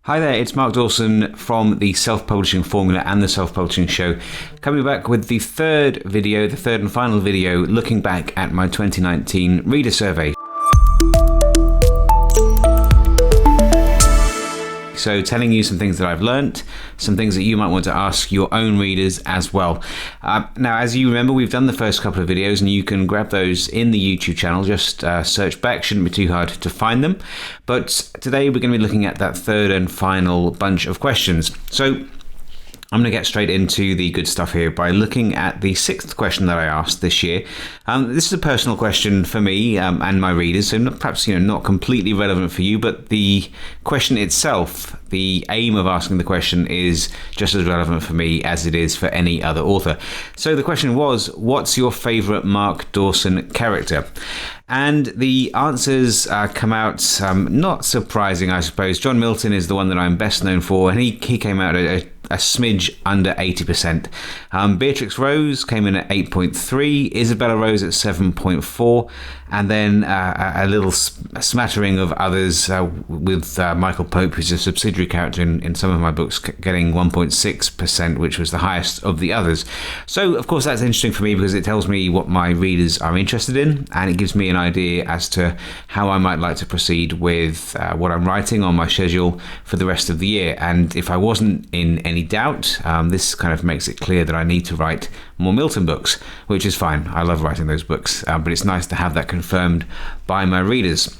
Hi there, it's Mark Dawson from the Self-Publishing Formula and the Self-Publishing Show, coming back with the third and final video, looking back at my 2019 reader survey. So telling you some things that I've learnt, some things that you might want to ask your own readers as well. Now, as you remember, we've done the first couple of videos and you can grab those in the YouTube channel. Just search back, shouldn't be too hard to find them. But today we're going to be looking at that third and final bunch of questions. So I'm going to get straight into the good stuff here by looking at the sixth question that I asked this year. This is a personal question for me and my readers, so perhaps not completely relevant for you, but the question itself, the aim of asking the question, is just as relevant for me as it is for any other author. So the question was, what's your favourite Mark Dawson character? And the answers come out not surprising, I suppose. John Milton is the one that I'm best known for, and he came out a smidge under 80%. Beatrix Rose came in at 8.3, Isabella Rose at 7.4, and then a little smattering of others with Michael Pope, who's a subsidiary character in some of my books, getting 1.6%, which was the highest of the others. So, of course, that's interesting for me because it tells me what my readers are interested in, and it gives me an idea as to how I might like to proceed with what I'm writing on my schedule for the rest of the year. And if I wasn't in any doubt, this kind of makes it clear that I need to write more Milton books, which is fine. I love writing those books, but it's nice to have that confirmed by my readers.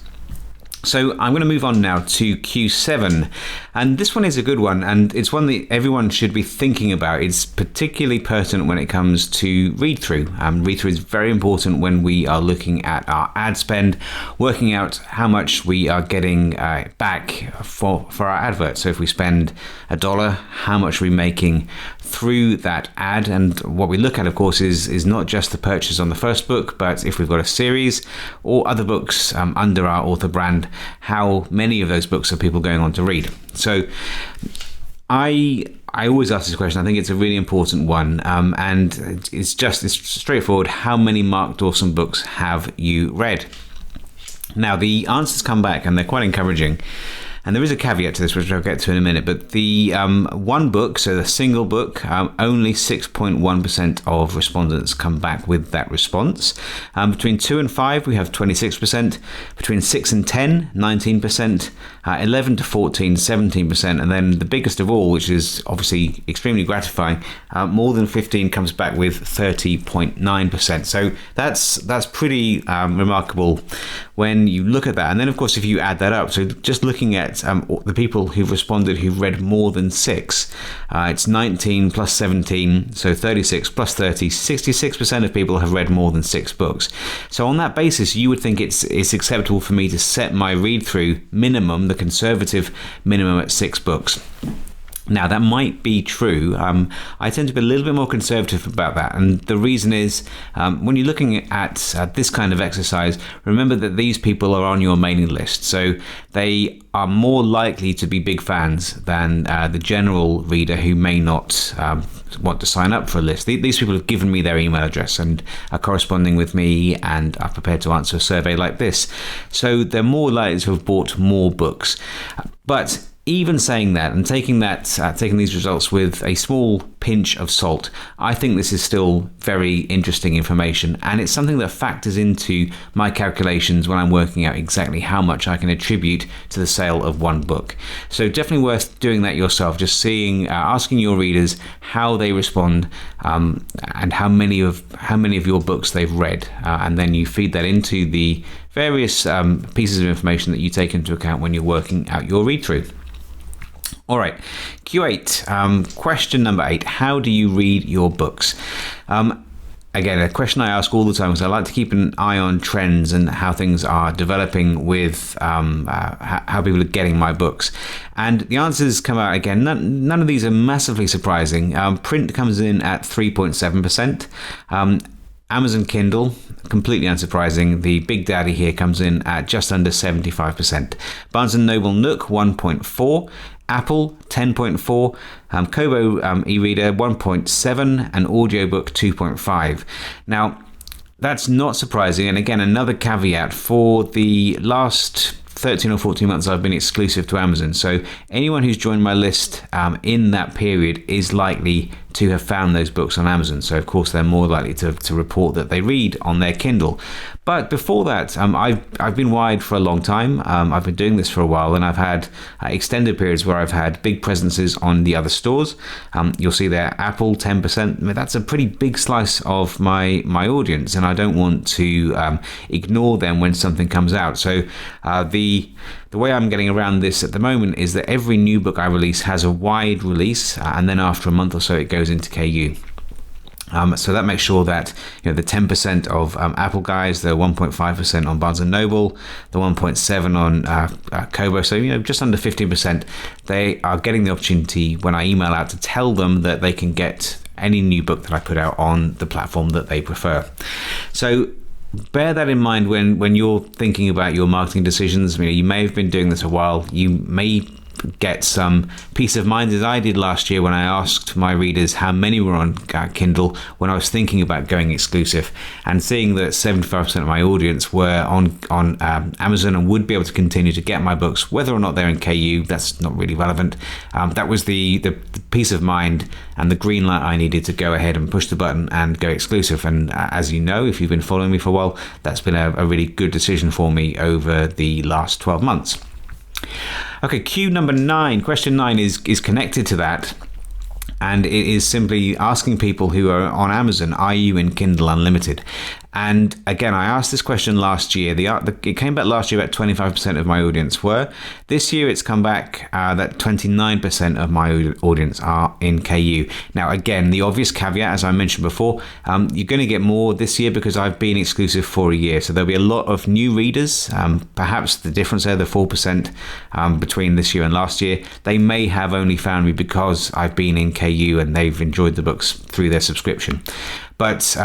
So I'm going to move on now to Q7, and this one is a good one, and it's one that everyone should be thinking about. It's particularly pertinent when it comes to read-through. Read-through is very important when we are looking at our ad spend, working out how much we are getting back for our advert. So if we spend $1, how much are we making through that ad? And what we look at, of course, is not just the purchase on the first book, but if we've got a series or other books under our author brand, how many of those books are people going on to read? So I always ask this question. I think it's a really important one, and it's straightforward. How many Mark Dawson books have you read? Now, the answers come back, and they're quite encouraging. And there is a caveat to this, which I'll get to in a minute, but the one book, so the single book, only 6.1% of respondents come back with that response. Between 2 and 5, we have 26%. Between 6 and 10, 19%. 11 to 14, 17%. And then the biggest of all, which is obviously extremely gratifying, more than 15 comes back with 30.9%. So that's pretty remarkable when you look at that. And then, of course, if you add that up, so just looking at the people who've responded who've read more than 6, it's 19 plus 17, so 36 plus 30, 66% of people have read more than 6 books. So on that basis, you would think it's acceptable for me to set my read-through minimum, the conservative minimum, at 6 books. Now, that might be true. I tend to be a little bit more conservative about that. And the reason is, when you're looking at this kind of exercise, remember that these people are on your mailing list. So they are more likely to be big fans than the general reader who may not want to sign up for a list. These people have given me their email address and are corresponding with me and are prepared to answer a survey like this. So they're more likely to have bought more books. But even saying that and taking these results with a small pinch of salt, I think this is still very interesting information, and it's something that factors into my calculations when I'm working out exactly how much I can attribute to the sale of one book. So definitely worth doing that yourself, just asking your readers how they respond and how many of your books they've read, and then you feed that into the various pieces of information that you take into account when you're working out your read-through. All right, Q8, question number 8, how do you read your books? Again, a question I ask all the time, because I like to keep an eye on trends and how things are developing with how people are getting my books. And the answers come out again. None of these are massively surprising. Print comes in at 3.7%. Amazon Kindle, completely unsurprising. The big daddy here comes in at just under 75%. Barnes & Noble Nook, 1.4%. Apple, 10.4%. Kobo e-reader, 1.7%. And audiobook, 2.5%. Now, that's not surprising. And again, another caveat: for the last 13 or 14 months I've been exclusive to Amazon. So anyone who's joined my list in that period is likely to have found those books on Amazon. So of course they're more likely to report that they read on their Kindle. But before that, I've been wired for a long time. I've been doing this for a while, and I've had extended periods where I've had big presences on the other stores. You'll see there Apple 10%. I mean, that's a pretty big slice of my audience, and I don't want to ignore them when something comes out. So the way I'm getting around this at the moment is that every new book I release has a wide release, and then after a month or so it goes into KU. So that makes sure that the 10% of Apple guys, the 1.5% on Barnes & Noble, the 1.7% on Kobo, so just under 15%, they are getting the opportunity when I email out to tell them that they can get any new book that I put out on the platform that they prefer. So bear that in mind when you're thinking about your marketing decisions. You may have been doing this a while. You may get some peace of mind, as I did last year when I asked my readers how many were on Kindle when I was thinking about going exclusive, and seeing that 75% of my audience were on Amazon and would be able to continue to get my books whether or not they're in KU. That's not really relevant. That was the peace of mind and the green light I needed to go ahead and push the button and go exclusive. And as you know, if you've been following me for a while, that's been a really good decision for me over the last 12 months. Okay, Q number 9, question 9 is connected to that, and it is simply asking people who are on Amazon, are you in Kindle Unlimited? And again, I asked this question last year. It came back last year about 25% of my audience were. This year it's come back that 29% of my audience are in KU. Now, again, the obvious caveat, as I mentioned before, you're going to get more this year because I've been exclusive for a year. So there'll be a lot of new readers. Perhaps the difference there, the 4% between this year and last year, they may have only found me because I've been in KU and they've enjoyed the books through their subscription. But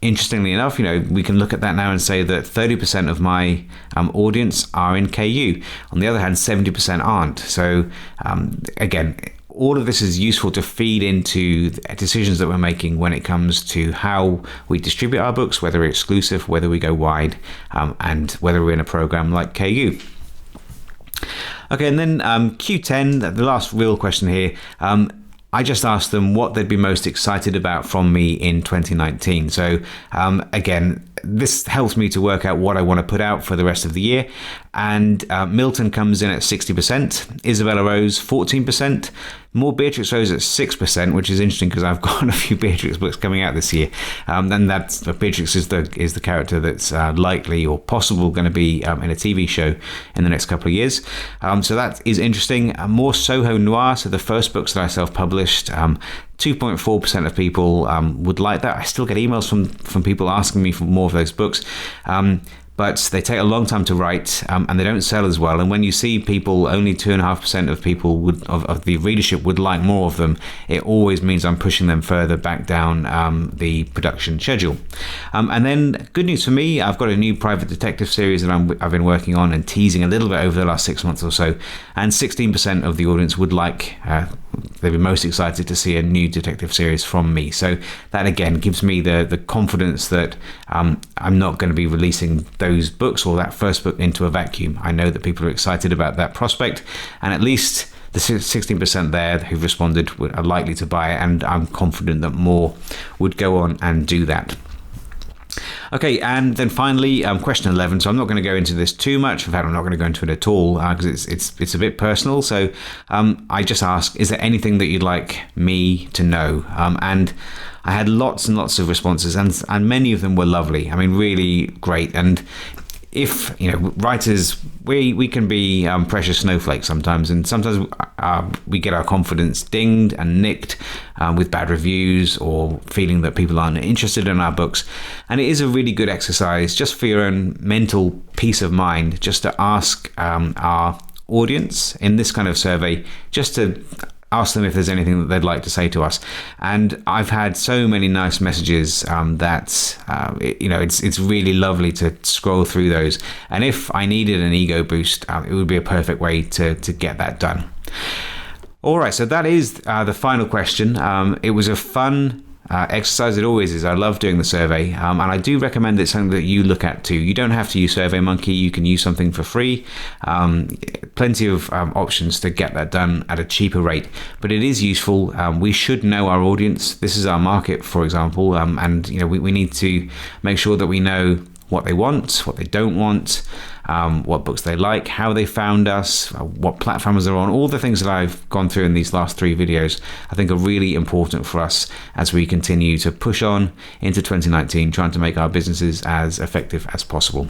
interestingly enough, we can look at that now and say that 30% of my audience are in KU. On the other hand, 70% aren't. So again, all of this is useful to feed into decisions that we're making when it comes to how we distribute our books, whether we're exclusive, whether we go wide, and whether we're in a program like KU. Okay, and then Q10, the last real question here. I just asked them what they'd be most excited about from me in 2019. So again, this helps me to work out what I want to put out for the rest of the year. And Milton comes in at 60%, Isabella Rose 14%, more Beatrix Rose at 6%, which is interesting because I've got a few Beatrix books coming out this year. And that's Beatrix is the character that's likely or possible going to be in a TV show in the next couple of years. So that is interesting. More Soho Noir, so the first books that I self-published. 2.4% of people would like that. I still get emails from people asking me for more of those books. But they take a long time to write, and they don't sell as well. And when you see people, only 2.5% of people of the readership would like more of them, it always means I'm pushing them further back down the production schedule. And then, good news for me, I've got a new private detective series that I've been working on and teasing a little bit over the last 6 months or so. And 16% of the audience would like, they'd be most excited to see a new detective series from me. So that again gives me the confidence that I'm not going to be releasing those books or that first book into a vacuum. I know that people are excited about that prospect, and at least the 16% there who've responded are likely to buy it, and I'm confident that more would go on and do that. Okay, and then finally, question 11. So I'm not going to go into this too much. In fact, I'm not going to go into it at all because it's a bit personal. So I just ask, is there anything that you'd like me to know? And I had lots and lots of responses, and many of them were lovely. I mean, really great. And if writers, we can be precious snowflakes sometimes, and sometimes we get our confidence dinged and nicked with bad reviews or feeling that people aren't interested in our books. And it is a really good exercise just for your own mental peace of mind, just to ask our audience in this kind of survey, just to ask them if there's anything that they'd like to say to us. And I've had so many nice messages that it's really lovely to scroll through those. And if I needed an ego boost, it would be a perfect way to get that done. All right, so that is the final question. It was a fun exercise it always is. I love doing the survey, and I do recommend it's something that you look at too. You don't have to use SurveyMonkey. You can use something for free. Plenty of options to get that done at a cheaper rate, but it is useful. We should know our audience. This is our market, for example, and we need to make sure that we know what they want, what they don't want, what books they like, how they found us, what platforms they're on. All the things that I've gone through in these last 3 videos I think are really important for us as we continue to push on into 2019, trying to make our businesses as effective as possible.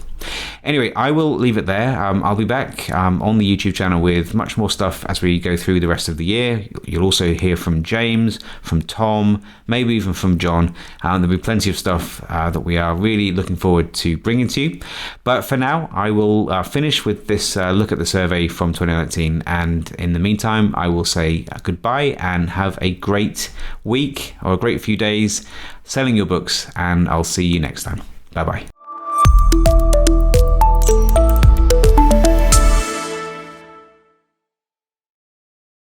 Anyway, I will leave it there. I'll be back on the YouTube channel with much more stuff as we go through the rest of the year. You'll also hear from James, from Tom, maybe even from John. There'll be plenty of stuff that we are really looking forward to bringing to you. But for now, I will finish with this look at the survey from 2019. And in the meantime, I will say goodbye and have a great week or a great few days selling your books. And I'll see you next time. Bye-bye.